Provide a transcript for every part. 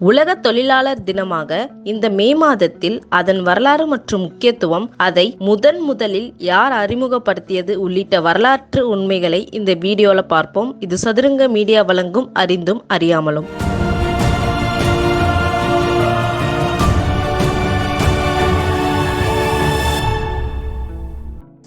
உலக தொழிலாளர் தினமாக இந்த மே மாதத்தில் அதன் வரலாறு மற்றும் முக்கியத்துவம், அதை முதலில் யார் அறிமுகப்படுத்தியது உள்ளிட்ட வரலாற்று உண்மைகளை இந்த வீடியோல பார்ப்போம். இது சதுரங்க மீடியா வழங்கும் அறிந்தும் அறியாமலும்.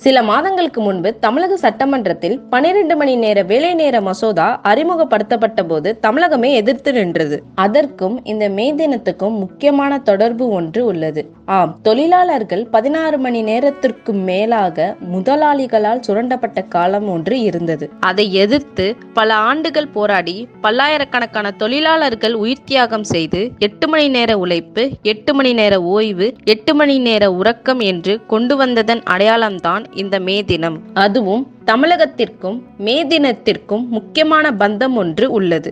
சில மாதங்களுக்கு முன்பு தமிழக சட்டமன்றத்தில் 12 மணி நேர வேலை நேர மசோதா அறிமுகப்படுத்தப்பட்ட போது தமிழகமே எதிர்த்து நின்றது. அதற்கும் இந்த மே தினத்துக்கும் முக்கியமான தொடர்பு ஒன்று உள்ளது. ஆம், தொழிலாளர்கள் 16 மணி நேரத்திற்கும் மேலாக முதலாளிகளால் சுரண்டப்பட்ட காலம் ஒன்று இருந்தது. அதை எதிர்த்து பல ஆண்டுகள் போராடி பல்லாயிரக்கணக்கான தொழிலாளர்கள் உயிர் தியாகம் செய்து 8 மணி நேர உழைப்பு, 8 மணி நேர ஓய்வு, 8 மணி நேர உறக்கம் என்று கொண்டு வந்ததன் அடையாளம்தான் இந்த மே தினம். அதுவும் தமிழகத்திற்கும் மே தினத்திற்கும் முக்கியமான பந்தம் ஒன்று உள்ளது.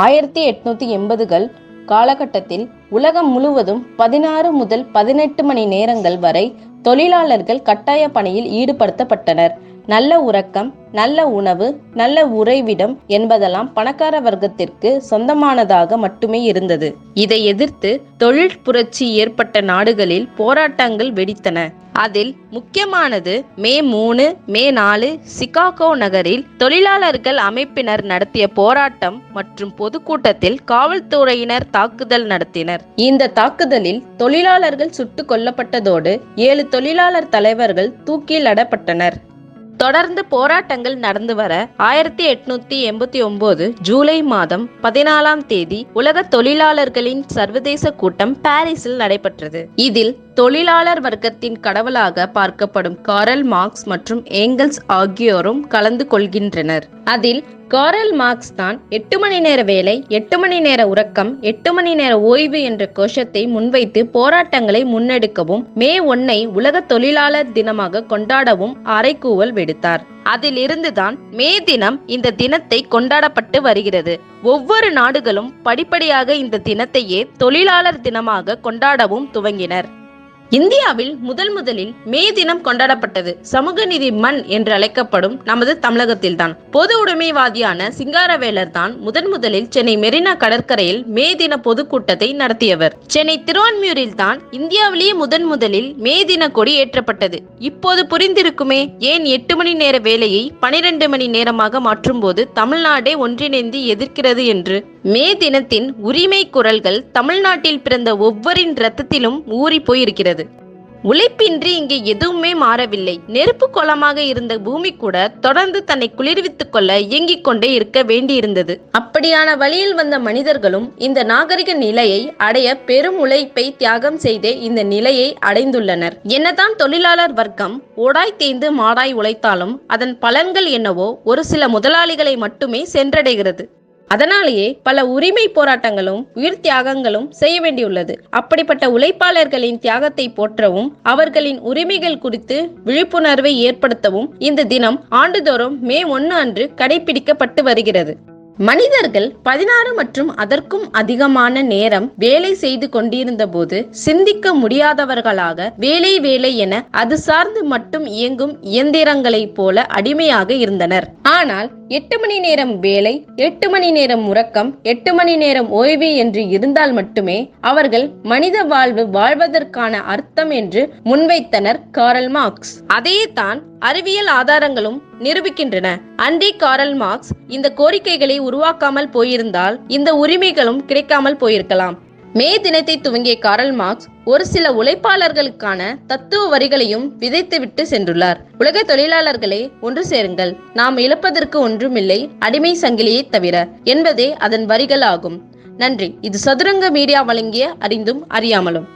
1880கள் காலகட்டத்தில் உலகம் முழுவதும் 16 முதல் 18 மணி நேரங்கள் வரை தொழிலாளர்கள் கட்டாய பணியில் ஈடுபடுத்தப்பட்டனர். நல்ல உறக்கம், நல்ல உணவு, நல்ல உறைவிடம் என்பதெல்லாம் பணக்கார வர்க்கத்திற்கு சொந்தமானதாக மட்டுமே இருந்தது. இதை எதிர்த்து தொழில் புரட்சி ஏற்பட்ட நாடுகளில் போராட்டங்கள் வெடித்தன. அதில் முக்கியமானது மே 3, மே 4 சிகாகோ நகரில் தொழிலாளர்கள் அமைப்பினர் நடத்திய போராட்டம் மற்றும் பொதுக்கூட்டத்தில் காவல்துறையினர் தாக்குதல் நடத்தினர். இந்த தாக்குதலில் தொழிலாளர்கள் சுட்டுக் கொல்லப்பட்டதோடு 7 தொழிலாளர் தலைவர்கள் தூக்கிலிடப்பட்டனர். தொடர்ந்து போராட்டங்கள் நடந்து வர 1889 ஜூலை மாதம் 14ஆம் தேதி உலக தொழிலாளர்களின் சர்வதேச கூட்டம் பாரிஸில் நடைபெற்றது. இதில் தொழிலாளர் வர்க்கத்தின் கடவுளாக பார்க்கப்படும் காரல் மார்க்ஸ் மற்றும் ஏங்கல்ஸ் ஆகியோரும் கலந்து கொள்கின்றனர். அதில் காரல் மார்க்ஸ் தான் 8 மணி நேர வேலை, 8 மணி நேர உறக்கம், 8 மணி நேர ஓய்வு என்ற கோஷத்தை முன்வைத்து போராட்டங்களை முன்னெடுக்கவும் மே 1ஐ உலக தொழிலாளர் தினமாக கொண்டாடவும் அறைகூவல் விடுத்தார். அதிலிருந்துதான் மே தினம் இந்த தினத்தை கொண்டாடப்பட்டு வருகிறது. ஒவ்வொரு நாடுகளும் படிப்படியாக இந்த தினத்தையே தொழிலாளர் தினமாக கொண்டாடவும் துவங்கினர். இந்தியாவில் முதலில் மே தினம் கொண்டாடப்பட்டது சமூக நீதி மண் என்று அழைக்கப்படும் நமது தமிழகத்தில்தான். பொது உடைமைவாதியான சிங்காரவேலர் தான் முதலில் சென்னை மெரினா கடற்கரையில் மே தின பொதுக்கூட்டத்தை நடத்தியவர். சென்னை திருவான்மியூரில் தான் இந்தியாவிலேயே முதலில் மே தின கொடி ஏற்றப்பட்டது. இப்போது புரிந்திருக்குமே ஏன் 8 மணி நேர வேலையை 12 மணி நேரமாக மாற்றும் போது தமிழ்நாடே ஒன்றிணைந்து எதிர்க்கிறது என்று. மே தினத்தின் உரிமை குரல்கள் தமிழ்நாட்டில் பிறந்த ஒவ்வொரின் இரத்தத்திலும் ஊறி போயிருக்கிறது. உழைப்பின்றி இங்கே எதுவுமே மாறவில்லை. நெருப்பு கோலமாக இருந்த பூமி கூட தொடர்ந்து தன்னை குளிர்வித்துக் கொள்ள இயங்கிக் கொண்டே இருக்க வேண்டியிருந்தது. அப்படியான வழியில் வந்த மனிதர்களும் இந்த நாகரிக நிலையை அடைய பெரும் உழைப்பை தியாகம் செய்தே இந்த நிலையை அடைந்துள்ளனர். என்னதான் தொழிலாளர் வர்க்கம் ஓடாய் தேய்ந்து மாடாய் உழைத்தாலும் அதன் பலன்கள் என்னவோ ஒரு சில முதலாளிகளை மட்டுமே சென்றடைகிறது. அதனாலேயே பல உரிமை போராட்டங்களும் உயிர் தியாகங்களும் செய்ய வேண்டியுள்ளது. அப்படிப்பட்ட உழைப்பாளர்களின் தியாகத்தை போற்றவும் அவர்களின் உரிமைகள் குறித்து விழிப்புணர்வை ஏற்படுத்தவும் இந்த தினம் ஆண்டுதோறும் மே 1 அன்று கடைபிடிக்கப்பட்டு வருகிறது. மனிதர்கள் 16 மற்றும் அதற்கும் அதிகமான நேரம் வேலை செய்து கொண்டிருந்த போது சிந்திக்க முடியாதவர்களாக வேலை என அது சார்ந்து மட்டும் இயங்கும் இயந்திரங்களைப் போல அடிமையாக இருந்தனர். ஆனால் 8 மணி நேரம் வேலை, 8 மணி நேரம் உறக்கம், 8 மணி நேரம் ஓய்வு என்று இருந்தால் மட்டுமே அவர்கள் மனித வாழ்வு வாழ்வதற்கான அர்த்தம் என்று முன்வைத்தனர் காரல் மார்க்ஸ். அதையே தான் அறிவியல் ஆதாரங்களும் நிரூபிக்கின்றன. அன்றே காரல் மார்க்ஸ் இந்த கோரிக்கைகளை உருவாக்காமல் போயிருந்தால் இந்த உரிமைகளும் கிடைக்காமல் போயிருக்கலாம். மே தினத்தை துவங்கிய காரல் மார்க்ஸ் ஒரு சில உழைப்பாளர்களுக்கான தத்துவ வரிகளையும் விதைத்துவிட்டு சென்றுள்ளார். உலக தொழிலாளர்களே ஒன்று சேருங்கள், நாம் இழப்பதற்கு ஒன்றுமில்லை அடிமை சங்கிலியை தவிர என்பதே அதன் வரிகள் ஆகும். நன்றி. இது சதுரங்க மீடியா வழங்கிய அறிந்தும் அறியாமலும்.